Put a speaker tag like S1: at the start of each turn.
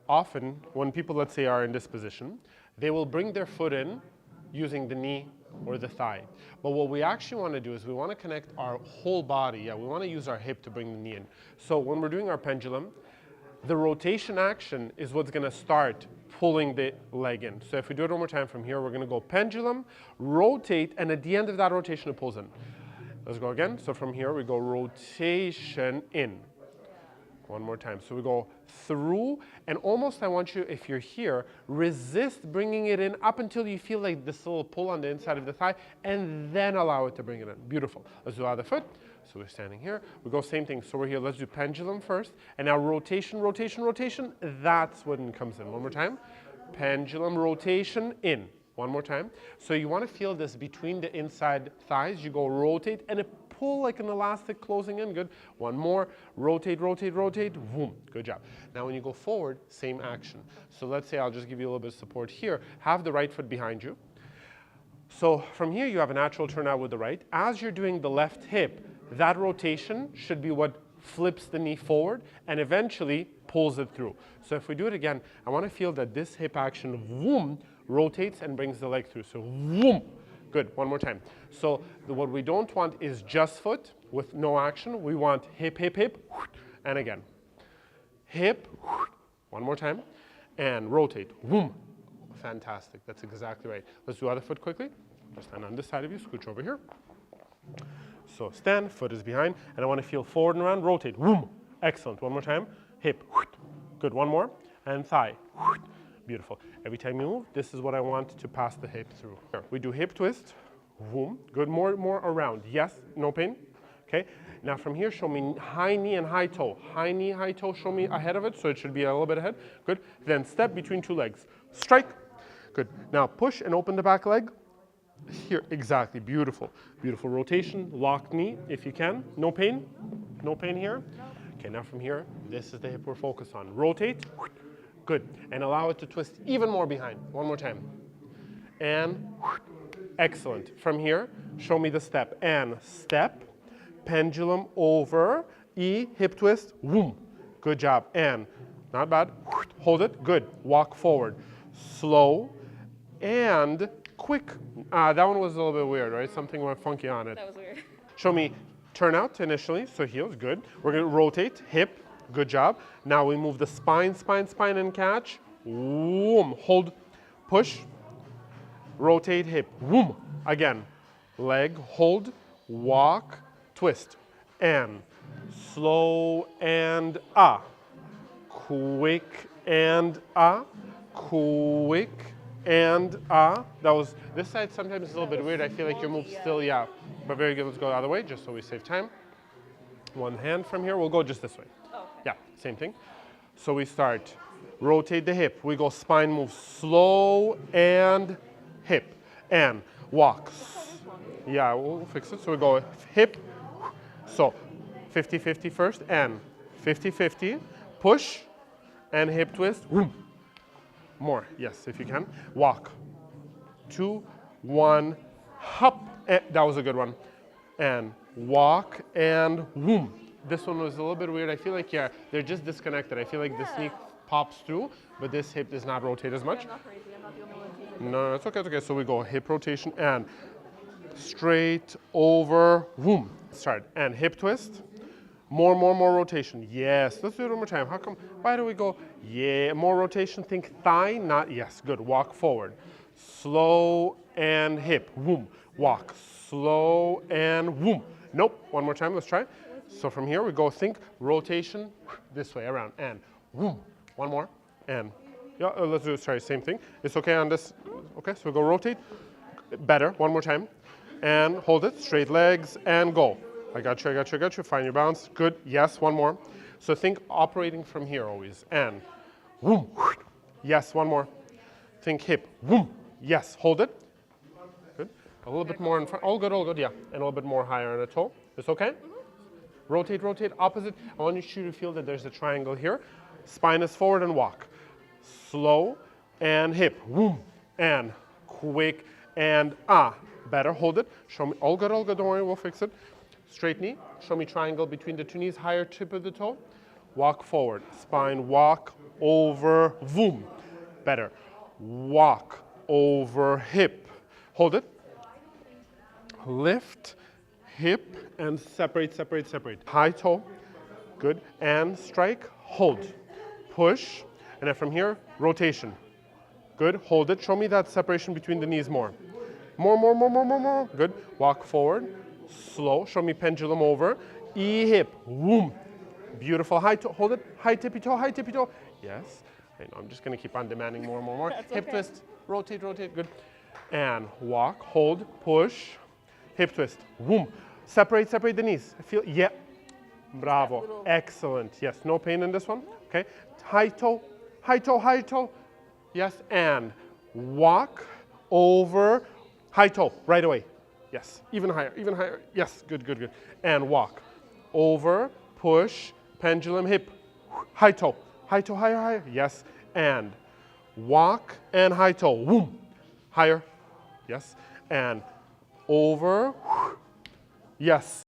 S1: Often, when people, let's say, are in this position, they will bring their foot in using the knee or the thigh. But what we actually want to do is we want to connect our whole body. Yeah, we want to use our hip to bring the knee in. So when we're doing our pendulum, the rotation action is what's going to start pulling the leg in. So if we do it one more time from here, we're going to go pendulum, rotate, and at the end of that rotation, it pulls in. Let's go again. So from here, we go rotation in. One more time. So we go through, and almost I want you, if you're here, resist bringing it in up until you feel like this little pull on the inside of the thigh, and then allow it to bring it in. Beautiful. Let's do other foot. So we're standing here. We go same thing. So we're here. Let's do pendulum first. And now rotation, rotation, rotation. That's when it comes in. One more time. Pendulum, rotation, in. One more time. So you want to feel this between the inside thighs. You go rotate, and it pull like an elastic closing in. Good. One more. Rotate, rotate, rotate. Boom. Good job. Now when you go forward, same action. So let's say I'll just give you a little bit of support here. Have the right foot behind you. So from here, you have a natural turnout with the right. As you're doing the left hip, that rotation should be what flips the knee forward and eventually pulls it through. So if we do it again, I want to feel that this hip action, boom, rotates and brings the leg through. So boom. Good. One more time. So what we don't want is just foot with no action. We want hip, hip, hip, and again. Hip, one more time, and rotate. Boom. Fantastic. That's exactly right. Let's do other foot quickly. Just stand on this side of you. Scooch over here. So stand, foot is behind, and I want to feel forward and around. Rotate. Boom. Excellent. One more time. Hip. Good. One more. And thigh. Beautiful. Every time you move, this is what I want to pass the hip through. Here, we do hip twist. Boom. Good. More around. Yes. No pain. Okay. Now from here, show me high knee and high toe. High knee, high toe. Show me ahead of it, so it should be a little bit ahead. Good. Then step between two legs. Strike. Good. Now push and open the back leg. Here. Exactly. Beautiful. Beautiful rotation. Locked knee, if you can. No pain. No pain here. Okay. Now from here, this is the hip we're focused on. Rotate. Good. And allow it to twist even more behind. One more time. And excellent. From here, show me the step. And step, pendulum over, E, hip twist, boom. Good job. And not bad. Hold it. Good. Walk forward. Slow and quick. That one was a little bit weird, right? Something went funky on it.
S2: That was weird.
S1: Show me turn out initially. So heels. Good. We're going to rotate. Hip. Good job. Now we move the spine, spine, spine, and catch. Boom. Hold. Push. Rotate, hip. Boom. Again. Leg. Hold. Walk. Twist. And. Slow and ah. Quick and ah. Quick and ah. That was, this side sometimes is a little bit weird. I feel like your move still, yeah. But very good. Let's go the other way just so we save time. One hand from here. We'll go just this way. Yeah, same thing. So we start, rotate the hip. We go spine move, slow and hip. And walk. Yeah, we'll fix it. So we go hip. So 50-50 first and 50-50. Push and hip twist. More, yes, if you can. Walk. 2, 1, hop. That was a good one. And walk and boom. This one was a little bit weird. I feel like, yeah, they're just disconnected. I feel like this knee pops through, but this hip does not rotate as much.
S2: I'm not crazy. I'm not the only one who's
S1: No, it's okay, it's okay. So we go hip rotation and straight over, boom. Start. And hip twist. More rotation. Yes, let's do it one more time. How come, why do we go, yeah, more rotation. Think thigh, not, yes, good. Walk forward. Slow and hip, boom. Walk, slow and boom. Nope, one more time, let's try. So from here we go, think rotation this way around and boom. One more and yeah, let's do, sorry, same thing. It's okay on this. Okay, so we go rotate. Better, one more time. And hold it, straight legs and go. I got you, I got you, I got you. Find your balance. Good, yes, one more. So think operating from here always. And boom. Yes, one more. Think hip. Boom. Yes, hold it. Good. A little bit more in front. All good, yeah. And a little bit more higher on the toe. It's okay? Rotate, rotate, opposite. I want you to feel that there's a triangle here. Spine is forward and walk. Slow and hip. Boom. And quick and ah. Better. Hold it. Show me. All good, don't worry. We'll fix it. Straight knee. Show me triangle between the two knees. Higher tip of the toe. Walk forward. Spine, walk over, boom. Better. Walk, over, hip. Hold it. Lift, hip, and separate, separate, separate. High toe, good. And strike, hold. Push, and then from here, rotation. Good, hold it. Show me that separation between the knees more. More, more, more, more, more, more. Good. Walk forward, slow. Show me pendulum over. E-hip, boom. Beautiful. High toe, hold it. High tippy toe, high tippy toe. Yes. I know, I'm just going to keep on demanding more and more and more.
S2: That's
S1: Hip
S2: okay.
S1: twist, rotate, rotate, good. And walk, hold, push, hip twist, boom. Separate, separate the knees. Feel, yeah. Bravo.
S2: Little...
S1: Excellent. Yes, no pain in this one. Okay. High toe, high toe, high toe. Yes, and walk, over, high toe, right away. Yes, even higher, even higher. Yes, good, good, good. And walk, over, push, pendulum, hip, high toe, higher, higher. Yes, and walk and high toe, boom, higher. Yes, and over, yes.